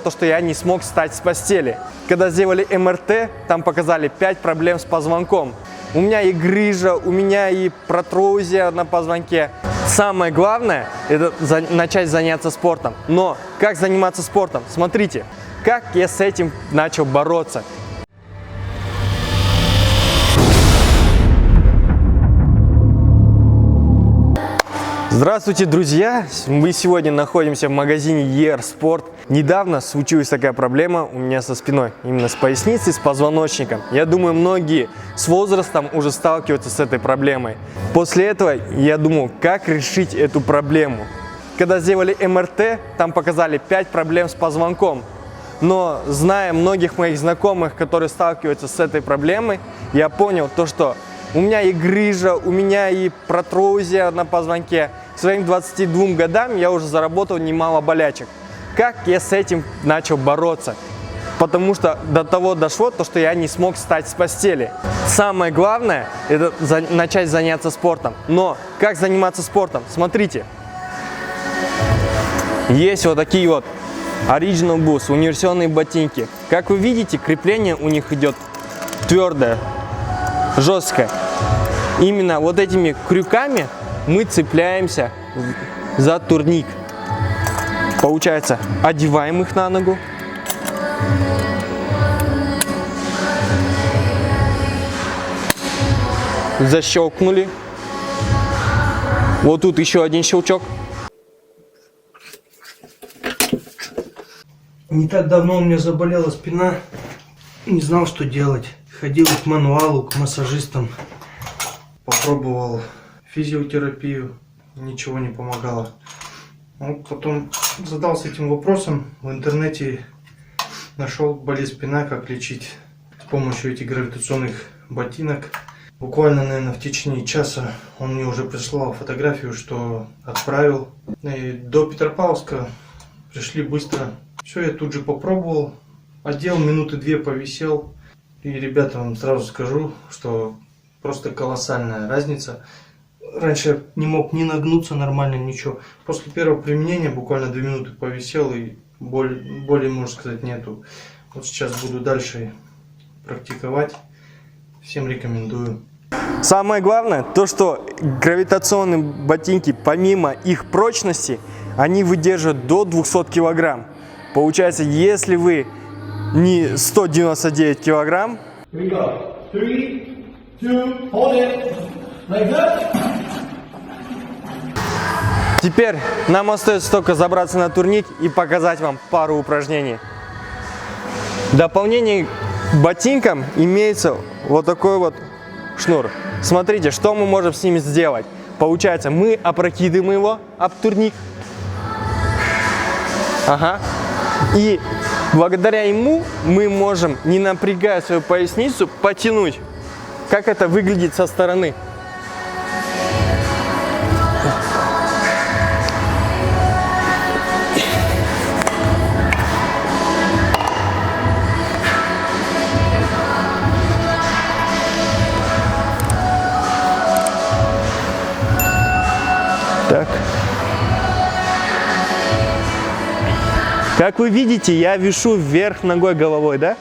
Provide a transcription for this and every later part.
то, что я не смог встать с постели. Когда сделали МРТ, там показали 5 проблем с позвонком. У меня и грыжа, у меня и протрузия на позвонке. Самое главное – это начать заняться спортом. Но как заниматься спортом? Смотрите, как я с этим начал бороться. Здравствуйте, друзья! Мы сегодня находимся в магазине ER Sport. Недавно случилась такая проблема у меня со спиной, именно с поясницей, с позвоночником. Я думаю, многие с возрастом уже сталкиваются с этой проблемой. После этого я думал, как решить эту проблему. Когда сделали МРТ, там показали 5 проблем с позвонком. Но зная многих моих знакомых, которые сталкиваются с этой проблемой, я понял то, что у меня и грыжа, у меня и протрузия на позвонке. К своим 22 годам я уже заработал немало болячек. Как я с этим начал бороться? Потому что до того дошло, что я не смог встать с постели. Самое главное – это начать заняться спортом. Но как заниматься спортом? Смотрите. Есть вот такие вот Original Boost, универсальные ботинки. Как вы видите, крепление у них идет твердое, жесткое. Именно вот этими крюками мы цепляемся за турник. Получается, одеваем их на ногу. Защелкнули. Вот тут еще один щелчок. Не так давно у меня заболела спина. Не знал, что делать. Ходил к мануалу, к массажистам. Попробовал физиотерапию, ничего не помогало. Потом задался этим вопросом, в интернете нашел болезнь спина, как лечить с помощью этих гравитационных ботинок. Буквально, наверное, в течение часа он мне уже прислал фотографию, что отправил. И до Петропавловска пришли быстро. Все, я тут же попробовал, одел, минуты 2 повисел. И, ребята, вам сразу скажу, что просто колоссальная разница. Раньше я не мог ни нагнуться нормально, ничего. После первого применения буквально 2 минуты повисел, и боли, можно сказать, нету. Вот сейчас буду дальше практиковать. Всем рекомендую. Самое главное, то что гравитационные ботинки, помимо их прочности, они выдерживают до 200 килограмм. Получается, если вы не 199 килограмм. Here we go. 3, 2, hold it. Legs up. Теперь нам остается только забраться на турник и показать вам пару упражнений. В дополнение к ботинкам имеется вот такой вот шнур. Смотрите, что мы можем с ним сделать. Получается, мы опрокидываем его об турник. Ага. И благодаря ему мы можем, не напрягая свою поясницу, потянуть. Как это выглядит со стороны. Так. Как вы видите, я вишу вверх ногой, головой, да?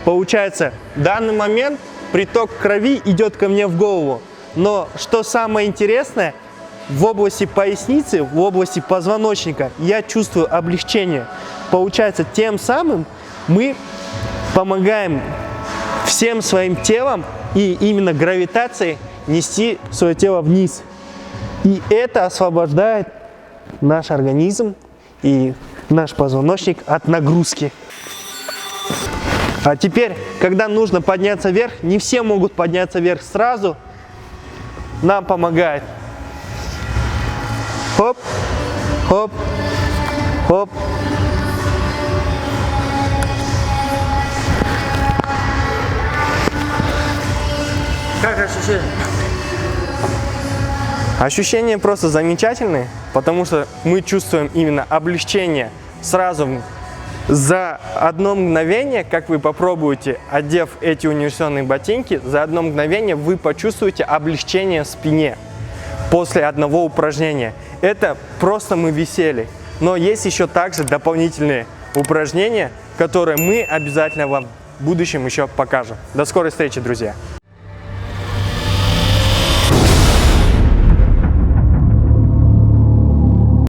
Получается, в данный момент приток крови идет ко мне в голову. Но что самое интересное, в области поясницы, в области позвоночника я чувствую облегчение. Получается, тем самым мы помогаем всем своим телом и именно гравитацией нести свое тело вниз. И это освобождает наш организм и наш позвоночник от нагрузки. А теперь, когда нужно подняться вверх, не все могут подняться вверх сразу. Нам помогает. Хоп, хоп, хоп. Как ощущение? Ощущения просто замечательные, потому что мы чувствуем именно облегчение сразу за одно мгновение, как вы попробуете, одев эти универсальные ботинки, за одно мгновение вы почувствуете облегчение в спине после одного упражнения. Это просто мы висели. Но есть еще также дополнительные упражнения, которые мы обязательно вам в будущем еще покажем. До скорой встречи, друзья!